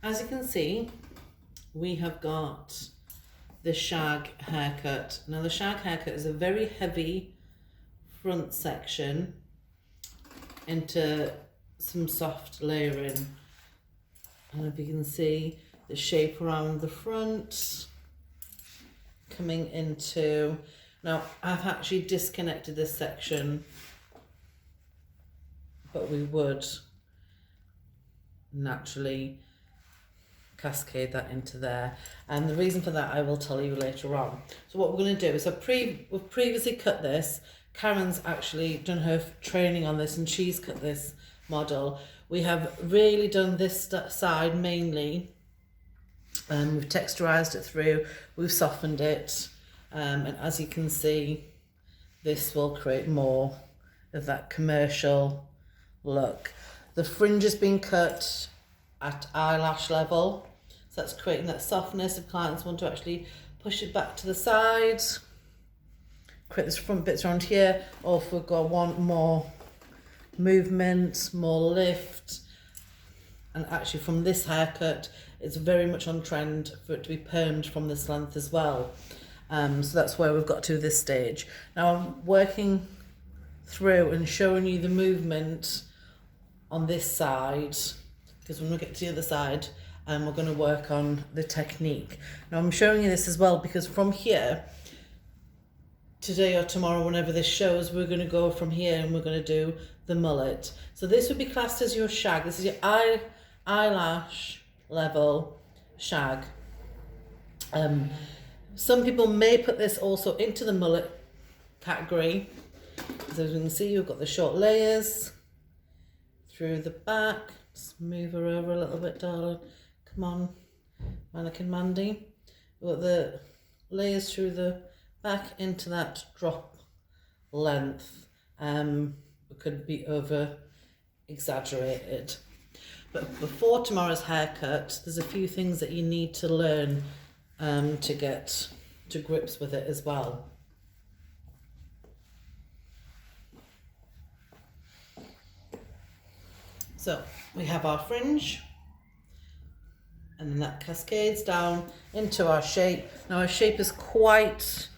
as you can see, we have got the shag haircut. Now the shag haircut is a very heavy front section into some soft layering. And if you can see the shape around the front coming into, now I've actually disconnected this section, but we would naturally cascade that into there, and the reason for that I will tell you later on. So what we're going to do is we've previously cut this. Karen's actually done her training on this and she's cut this model. We have really done this side mainly. We've texturized it through, we've softened it, and as you can see, this will create more of that commercial look. The fringe has been cut at eyelash level, so that's creating that softness. If clients want to actually push it back to the side, create this front bits around here, or if we want more movement, more lift. And actually from this haircut, it's very much on trend for it to be permed from this length as well. So that's where we've got to this stage. Now I'm working through and showing you the movement on this side, because when we get to the other side, we're going to work on the technique. Now I'm showing you this as well because from here, today or tomorrow, whenever this shows, we're going to go from here and we're going to do the mullet. So this would be classed as your shag. This is your eyelash level shag. Some people may put this also into the mullet category. So as you can see, you've got the short layers through the back. Just move her over a little bit, darling. Come on, Mannequin Mandy. We've got the layers through the back into that drop length. It could be over exaggerated. But before tomorrow's haircut, there's a few things that you need to learn to get to grips with it as well. So we have our fringe, and then that cascades down into our shape. Now our shape is quite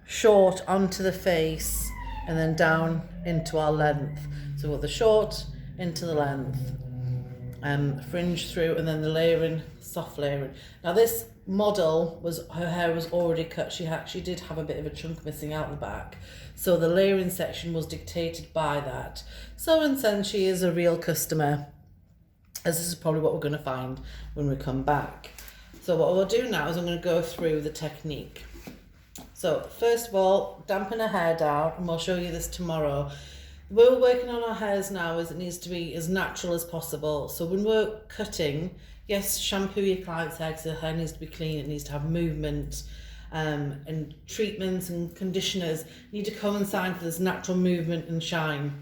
short onto the face and then down into our length. So we've got the short into the length, fringe through, and then the layering, soft layering. Now this model her hair was already cut. She actually did have a bit of a chunk missing out the back. So the layering section was dictated by that. So in a sense, she is a real customer, as this is probably what we're going to find when we come back. So what we'll do now is I'm going to go through the technique. So first of all, dampen her hair down, and we'll show you this tomorrow. The way we're working on our hairs now is it needs to be as natural as possible. So when we're cutting, yes, shampoo your client's hair because the hair needs to be clean, it needs to have movement, and treatments and conditioners need to coincide with this natural movement and shine.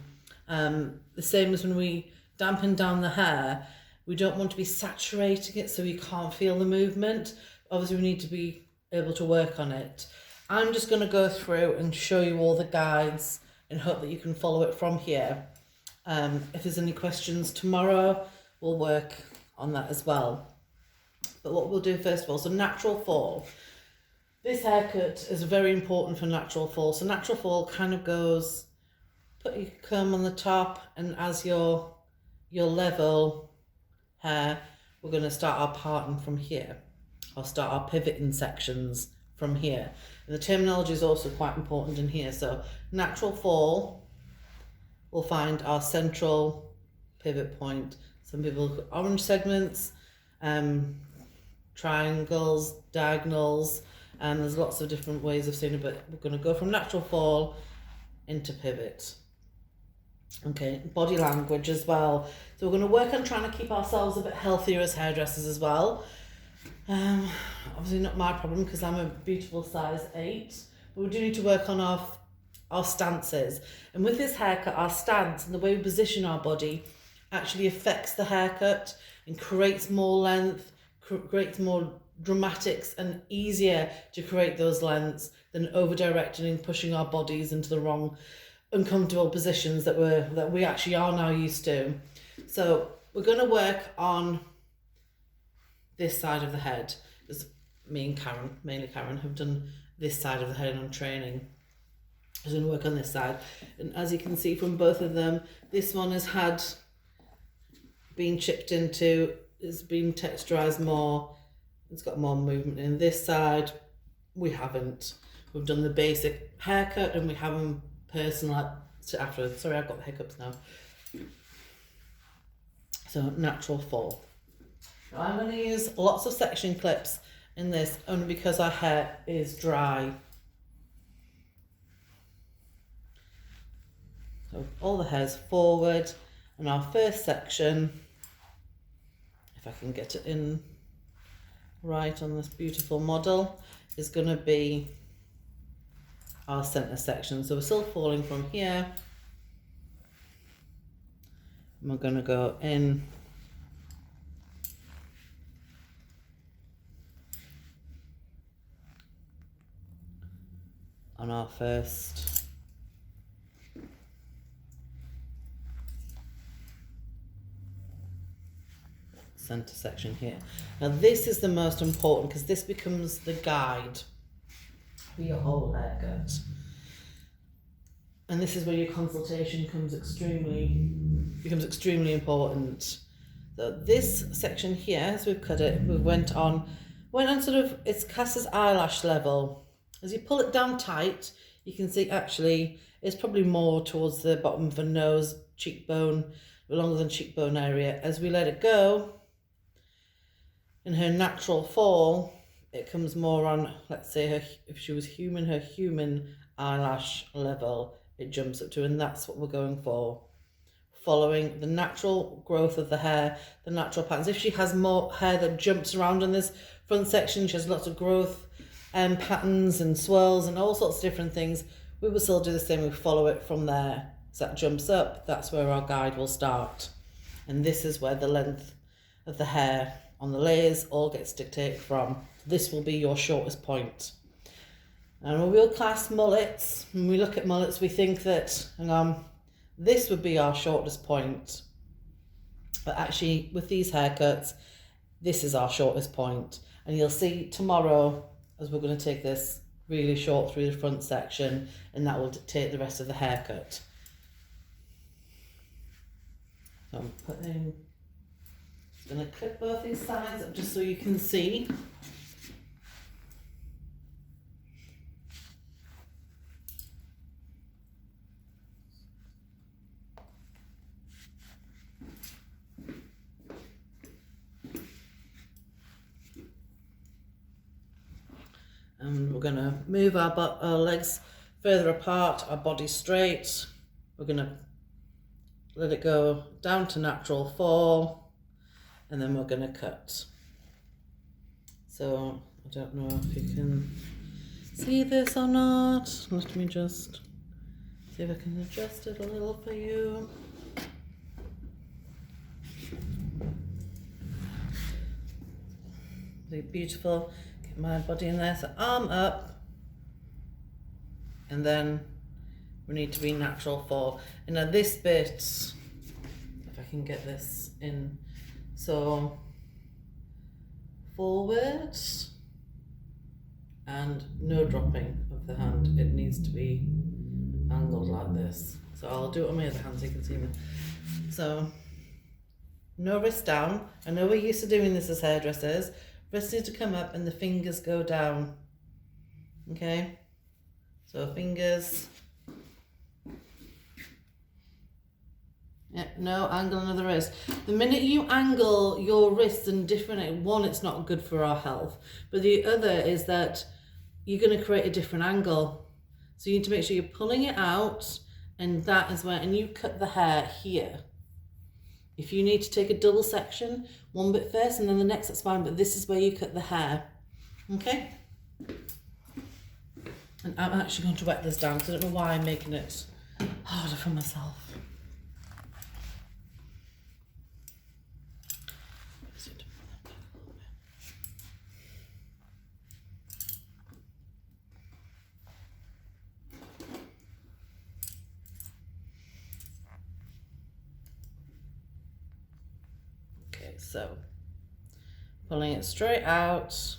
The same as when we dampen down the hair, we don't want to be saturating it so you can't feel the movement. Obviously we need to be able to work on it. I'm just going to go through and show you all the guides and hope that you can follow it from here. If there's any questions tomorrow, we'll work on that as well. But what we'll do first of all, so natural fall. This haircut is very important for natural fall. So natural fall kind of goes, put your comb on the top, and as your level hair, we're going to start our parting from here. I'll start our pivoting sections from here. And the terminology is also quite important in here. So natural fall, we'll find our central pivot point. Some people look at orange segments, triangles, diagonals, and there's lots of different ways of saying it, but we're going to go from natural fall into pivot. Okay, body language as well. So we're going to work on trying to keep ourselves a bit healthier as hairdressers as well. Obviously not my problem because I'm a beautiful size 8, but we do need to work on our stances. And with this haircut, our stance and the way we position our body actually affects the haircut and creates more length, creates more dramatics, and easier to create those lengths than over directing and pushing our bodies into the wrong uncomfortable positions that we actually are now used to. So we're going to work on this side of the head. Because me and Karen, mainly Karen, have done this side of the head on training. I'm going to work on this side. And as you can see from both of them, this one has been chipped into, it's been texturized more, it's got more movement. In this side, we haven't. We've done the basic haircut and we haven't personalized afterwards. Sorry, I've got the hiccups now. So natural fall. Now I'm going to use lots of section clips in this only because our hair is dry. So all the hair's forward, and our first section, if I can get it in right on this beautiful model, is going to be our center section. So we're still falling from here. And we're going to go in on our first center section here. Now this is the most important because this becomes the guide for your whole haircut. And this is where your consultation becomes extremely important. So this section here, as we've cut it, we went on sort of, it's cast as eyelash level. As you pull it down tight, you can see actually it's probably more towards the bottom of the nose, cheekbone, longer than cheekbone area. As we let it go, in her natural fall, it comes more on, let's say, if she was human, her human eyelash level, it jumps up to, and that's what we're going for. Following the natural growth of the hair, the natural patterns. If she has more hair that jumps around in this front section, she has lots of growth and patterns and swirls and all sorts of different things, we will still do the same. We follow it from there. So that jumps up, that's where our guide will start. And this is where the length of the hair on the layers all gets dictated from. This will be your shortest point. And when we'll class mullets, when we look at mullets, we think that, hang on, this would be our shortest point. But actually, with these haircuts, this is our shortest point. And you'll see tomorrow, as we're going to take this really short through the front section, and that will dictate the rest of the haircut. So I'm going to clip both these sides up just so you can see. And we're going to move our legs further apart, our body straight. We're going to let it go down to natural fall, and then we're going to cut. So I don't know if you can see this or not. Let me just see if I can adjust it a little for you. Beautiful. Get my body in there. So arm up, and then we need to be natural fall. And now this bit, if I can get this in, so forward and no dropping of the hand. It needs to be angled like this. So I'll do it on my other hand so you can see me. So no wrist down. I know we're used to doing this as hairdressers. Wrists need to come up and the fingers go down. Okay? So fingers. Yeah, no, angle another wrist. The minute you angle your wrists in different, one, it's not good for our health. But the other is that you're going to create a different angle. So you need to make sure you're pulling it out, and that is where, and you cut the hair here. If you need to take a double section, one bit first and then the next, that's fine, but this is where you cut the hair. Okay? And I'm actually going to wet this down because I don't know why I'm making it harder for myself. So pulling it straight out,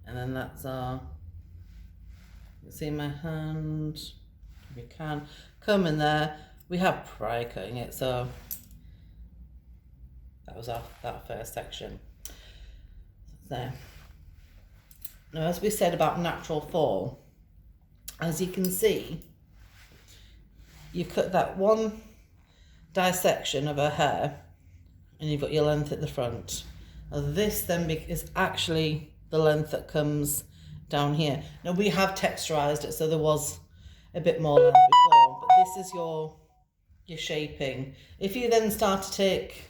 and then that's our, you see my hand, if you can, comb in there. We have prior cutting it, so that was that first section. There. Now, as we said about natural fall, as you can see, you cut that one dissection of her hair and you've got your length at the front. Now this then is actually the length that comes down here. Now we have texturized it, so there was a bit more length before, but this is your shaping. If you then start to take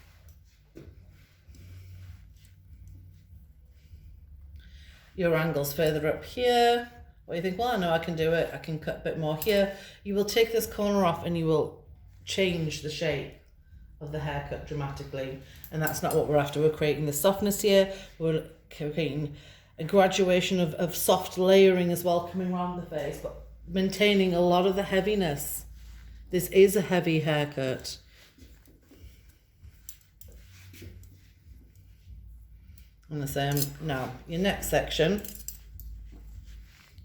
your angles further up here, or you think, well, I know I can do it, I can cut a bit more here, you will take this corner off and you will change the shape of the haircut dramatically. And that's not what we're after. We're creating the softness here, we're creating a graduation of soft layering as well coming around the face, but maintaining a lot of the heaviness. This is a heavy haircut. And the same now, your next section,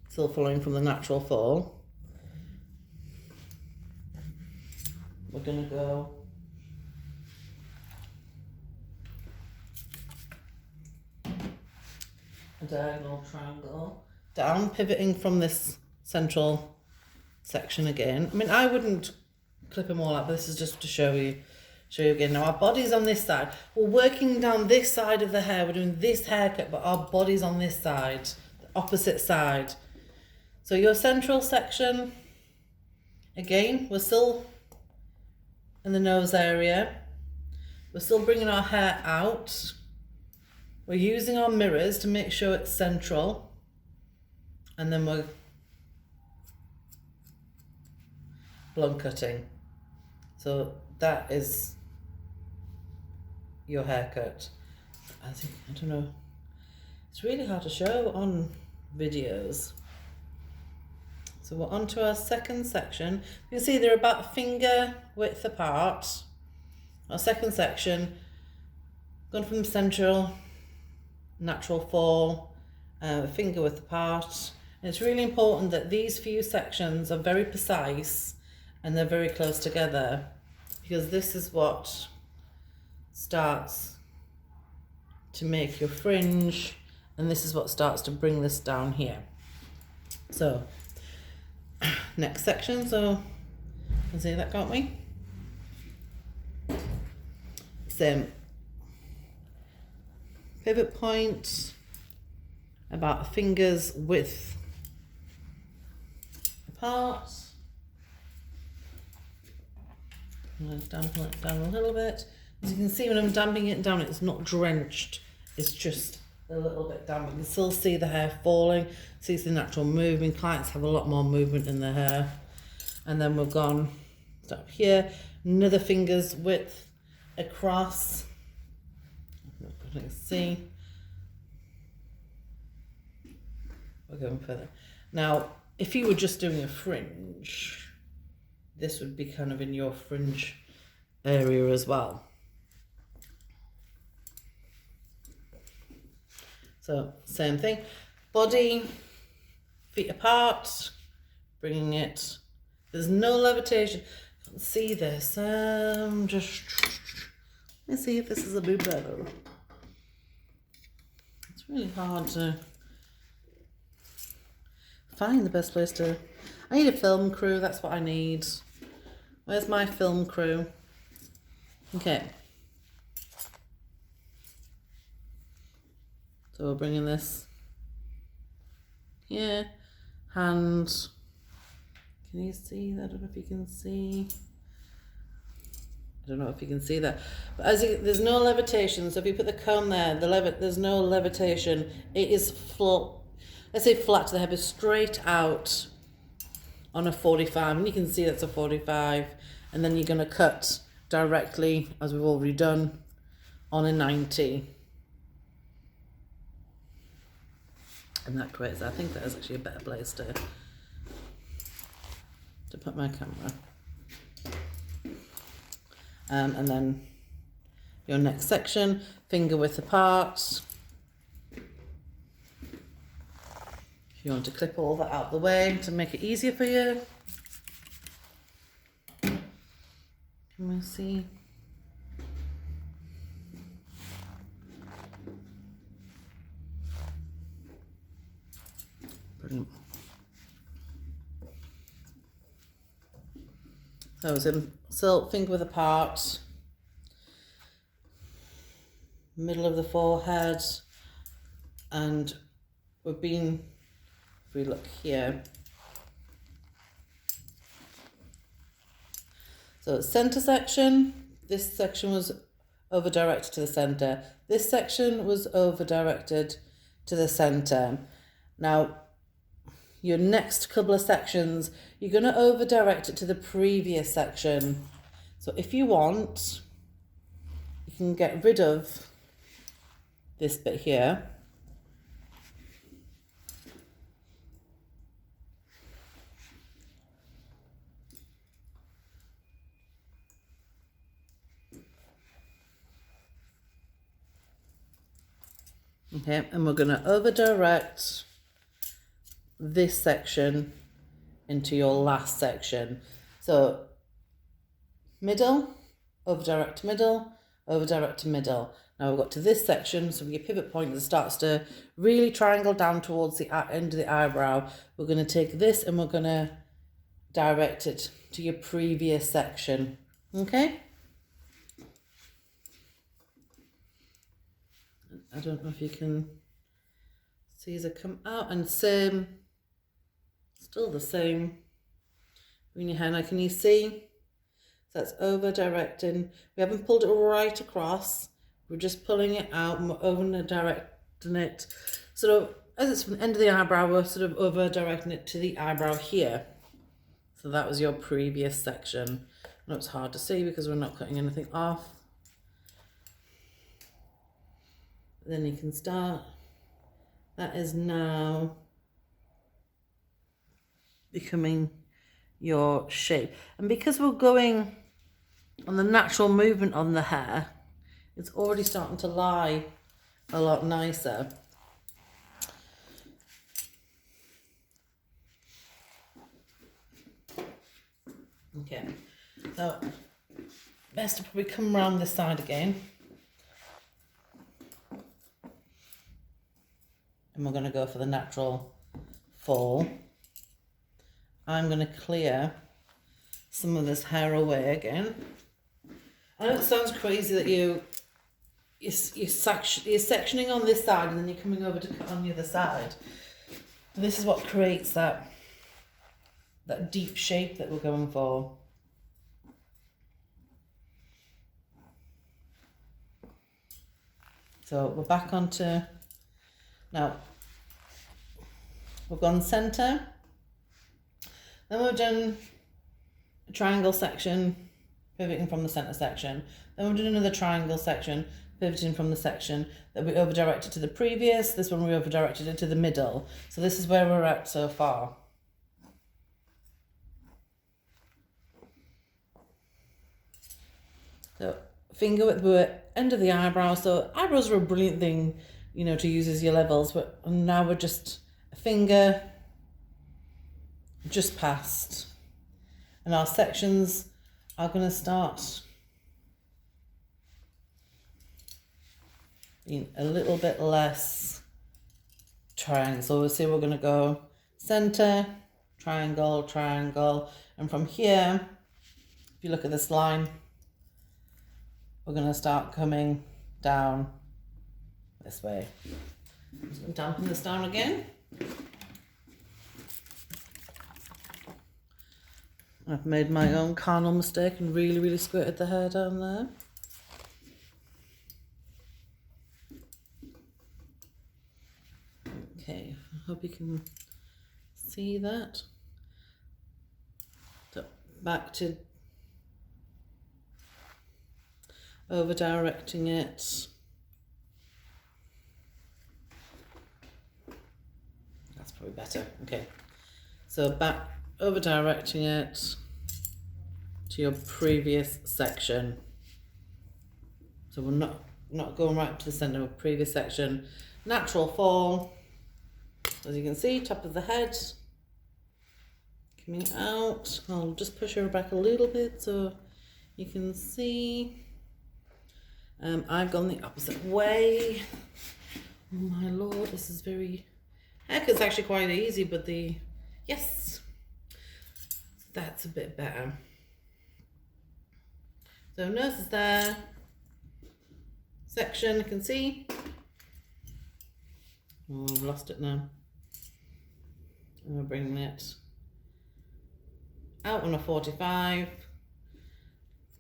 still following from the natural fall. We're gonna go a diagonal triangle down, pivoting from this central section again. I mean, I wouldn't clip them all out, but this is just to show you again. Now our body's on this side. We're working down this side of the hair. We're doing this haircut, but our body's on this side, the opposite side. So your central section, again, we're still in the nose area. We're still bringing our hair out. We're using our mirrors to make sure it's central. And then we're blunt cutting. So that is your haircut. I don't know, it's really hard to show on videos. So we're on to our second section. You can see they're about a finger width apart. Our second section, gone from central, natural fall, finger width apart. And it's really important that these few sections are very precise and they're very close together, because this is what starts to make your fringe, and this is what starts to bring this down here. So next section, so you can see that, can't we? Same pivot point, about a finger's width apart. I'm going to dampen it down a little bit. As you can see, when I'm damping it down, it's not drenched, it's just a little bit damp. You can still see the hair falling, see the natural movement. Clients have a lot more movement in their hair. And then we've gone up here, another finger's width across. Let's see. We're going further. Now, if you were just doing a fringe, this would be kind of in your fringe area as well. So same thing, body, feet apart, bringing it, there's no levitation. You can't see this, just, let me see if this is a bit better. It's really hard to find the best place to, I need a film crew, that's what I need. Where's my film crew? Okay. So we're bringing this here, hand, can you see that? I don't know if you can see. I don't know if you can see that, but as you, there's no levitation. So if you put the comb there, there's no levitation. It is flat. Let's say flat to the head, is straight out on a 45, and you can see that's a 45. And then you're going to cut directly, as we've already done, on a 90. And that creates, I think that is actually a better place to put my camera. And then your next section, finger width apart. If you want to clip all that out the way to make it easier for you. Can we see? Brilliant. So it's in silk, finger width apart, middle of the forehead, and we've been, if we look here, so center section, this section was over directed to the center. This section was over directed to the center. Now, your next couple of sections, you're going to over direct it to the previous section. So if you want, you can get rid of this bit here. Okay, and we're going to over direct this section into your last section. So middle, over direct to middle, over direct to middle. Now we've got to this section, so your pivot point that starts to really triangle down towards the end of the eyebrow. We're going to take this and we're going to direct it to your previous section. Okay? I don't know if you can see as I come out, and same, still the same. Bring your hand, now can you see? So that's over directing. We haven't pulled it right across. We're just pulling it out and we're over directing it. Sort of, as it's from the end of the eyebrow, we're sort of over directing it to the eyebrow here. So that was your previous section. I know it's hard to see because we're not cutting anything off. Then you can start. That is now becoming your shape. And because we're going on the natural movement on the hair, it's already starting to lie a lot nicer. Okay, so best to probably come around this side again. And we're going to go for the natural fall. I'm going to clear some of this hair away again. I know it sounds crazy that you're sectioning on this side and then you're coming over to cut on the other side. But this is what creates that deep shape that we're going for. So we're back onto, now we've gone center, then we've done a triangle section, pivoting from the center section, then we've done another triangle section, pivoting from the section that we over directed to the previous. This one we over directed it to the middle. So this is where we're at so far. So finger width, we're at end of the eyebrow. So eyebrows are a brilliant thing, you know, to use as your levels, but now we're just a finger just past. And our sections are going to start being a little bit less triangle. So we'll see, we're going to go center, triangle, triangle, and from here, if you look at this line, we're going to start coming down this way. I'm just going to dampen this down again. I've made my own carnal mistake and really squirted the hair down there. Okay, I hope you can see that. So back to over directing it. That's probably better. Okay, so back over directing it to your previous section. So we're not going right to the centre of the previous section. Natural fall, as you can see, top of the head coming out. I'll just push her back a little bit so you can see. I've gone the opposite way. Oh my lord, this is very... Heck, it's actually quite easy, but yes, that's a bit better. So nose is there. Section, you can see. Oh, I've lost it now. And we're bringing it out on a 45,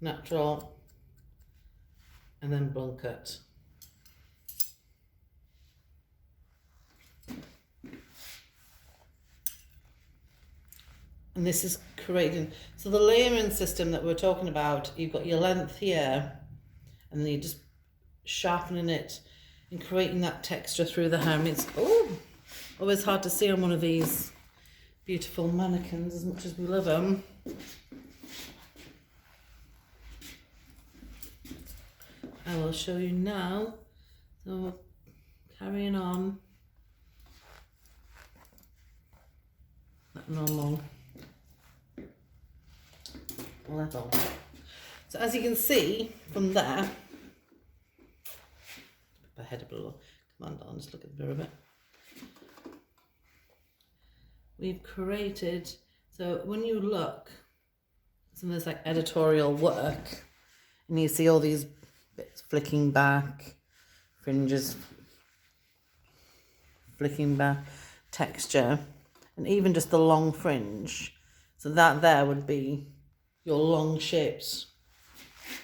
natural, and then blunt cut. And this is creating, so the layering system that we're talking about, you've got your length here, and then you're just sharpening it and creating that texture through the hair. And it's always hard to see on one of these beautiful mannequins, as much as we love them. I will show you now. So carrying on. That normal level. So as you can see from there, my head a little. Come on, darling, just look at the mirror a bit. We've created, so when you look, some of this like editorial work, and you see all these bits flicking back, fringes flicking back, texture, and even just the long fringe. So that there would be your long shaped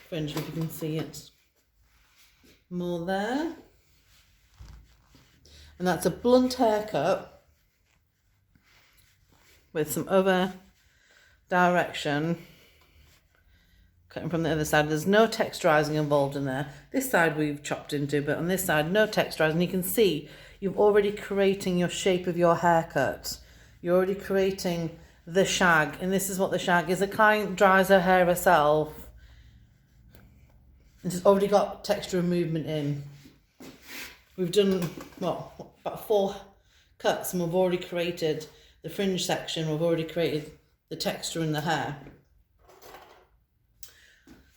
fringe, if you can see it more there. And that's a blunt haircut with some other direction cutting from the other side. There's no texturizing involved in there. This side we've chopped into, but on this side no texturizing. You can see you're already creating your shape of your haircut. You're already creating the shag, and this is what the shag is. The client dries her hair herself, and she's already got texture and movement in. We've done, well, about 4 cuts, and we've already created the fringe section. We've already created the texture in the hair.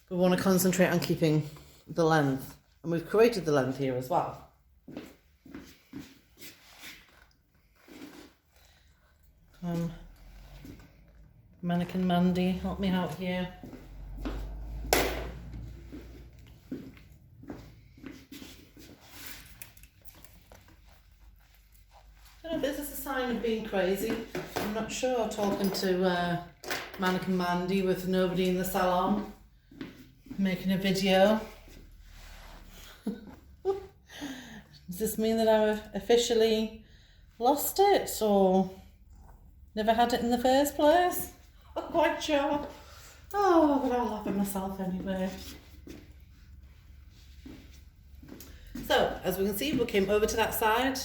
We want to concentrate on keeping the length, and we've created the length here as well. Mannequin Mandy, help me out here. I don't know if this is a sign of being crazy. I'm not sure, talking to Mannequin Mandy with nobody in the salon, making a video. Does this mean that I've officially lost it, or never had it in the first place? I'm quite sure. Oh, but I'll laugh at myself anyway. So, as we can see, we came over to that side.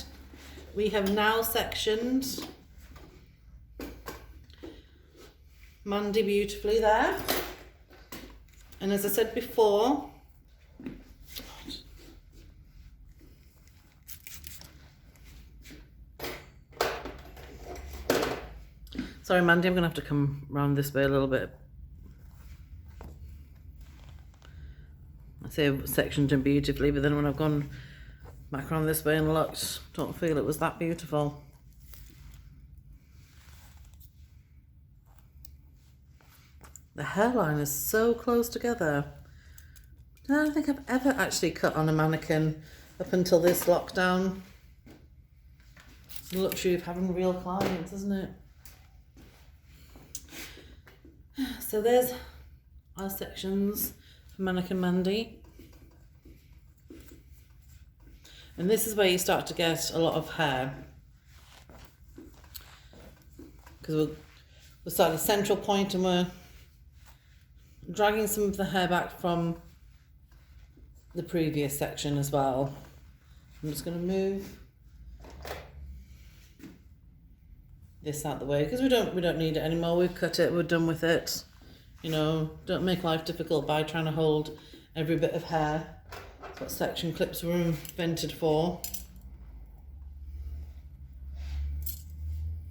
We have now sectioned Mandy beautifully there. And as I said before, sorry, Mandy, I'm going to have to come round this way a little bit. I say I've sectioned him beautifully, but then when I've gone back around this way and looked, don't feel it was that beautiful. The hairline is so close together. I don't think I've ever actually cut on a mannequin up until this lockdown. It's the luxury of having real clients, isn't it? So there's our sections for Mannequin Mandy. And this is where you start to get a lot of hair. Because we'll start at the central point and we're dragging some of the hair back from the previous section as well. I'm just going to move this out the way because we don't need it anymore. We've cut it, we're done with it. You know, don't make life difficult by trying to hold every bit of hair. That's what section clips were invented for.